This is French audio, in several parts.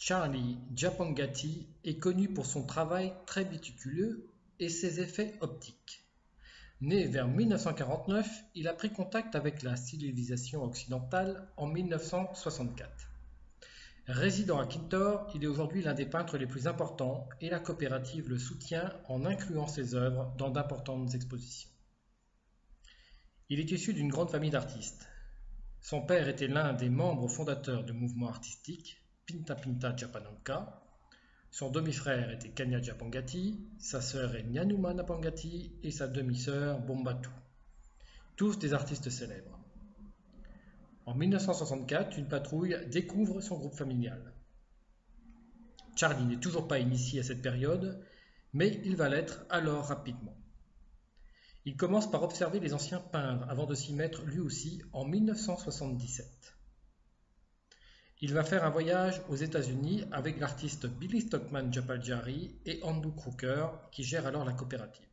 Charlie Djapangati est connu pour son travail très méticuleux et ses effets optiques. Né vers 1949, il a pris contact avec la civilisation occidentale en 1964. Résidant à Kintore, il est aujourd'hui l'un des peintres les plus importants et la coopérative le soutient en incluant ses œuvres dans d'importantes expositions. Il est issu d'une grande famille d'artistes. Son père était l'un des membres fondateurs du mouvement artistique Pinta Pinta Japananka. Son demi-frère était Kanya Djapangati, sa sœur est Nyanuma Napangati et sa demi-sœur Bombatu. Tous des artistes célèbres. En 1964, une patrouille découvre son groupe familial. Charlie n'est toujours pas initié à cette période, mais il va l'être alors rapidement. Il commence par observer les anciens peindre avant de s'y mettre lui aussi en 1977. Il va faire un voyage aux États-Unis avec l'artiste Billy Stockman Japaljari et Andrew Crooker qui gèrent alors la coopérative.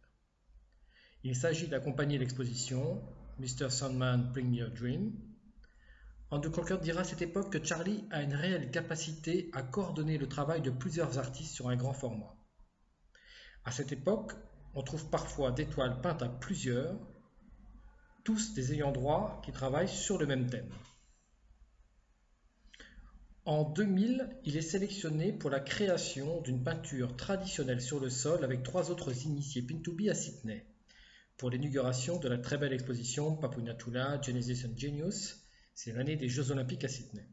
Il s'agit d'accompagner l'exposition Mr. Sandman Bring Your Dream. Andrew Crooker dira à cette époque que Charlie a une réelle capacité à coordonner le travail de plusieurs artistes sur un grand format. À cette époque, on trouve parfois des toiles peintes à plusieurs, tous des ayants droit qui travaillent sur le même thème. En 2000, il est sélectionné pour la création d'une peinture traditionnelle sur le sol avec 3 autres initiés Pintubi à Sydney, pour l'inauguration de la très belle exposition Papunatula Genesis and Genius, c'est l'année des Jeux Olympiques à Sydney.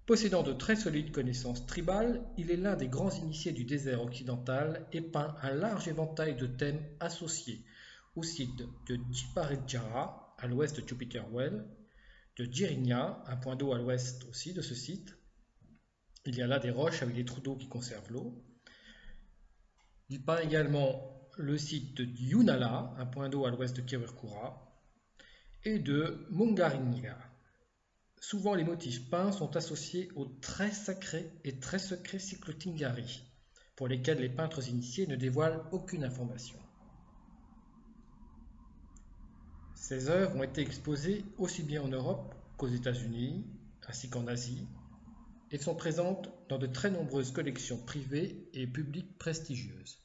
Possédant de très solides connaissances tribales, il est l'un des grands initiés du désert occidental et peint un large éventail de thèmes associés au site de Djiparedjara, à l'ouest de Jupiter Well, de Djirinya, un point d'eau à l'ouest aussi de ce site. Il y a là des roches avec des trous d'eau qui conservent l'eau. Il peint également le site de Yunala, un point d'eau à l'ouest de Kiwirkura, et de Mungaringa. Souvent, les motifs peints sont associés aux très sacrés et très secrets Cyclotingari, pour lesquels les peintres initiés ne dévoilent aucune information. Ces œuvres ont été exposées aussi bien en Europe qu'aux États-Unis, ainsi qu'en Asie, et sont présentes dans de très nombreuses collections privées et publiques prestigieuses.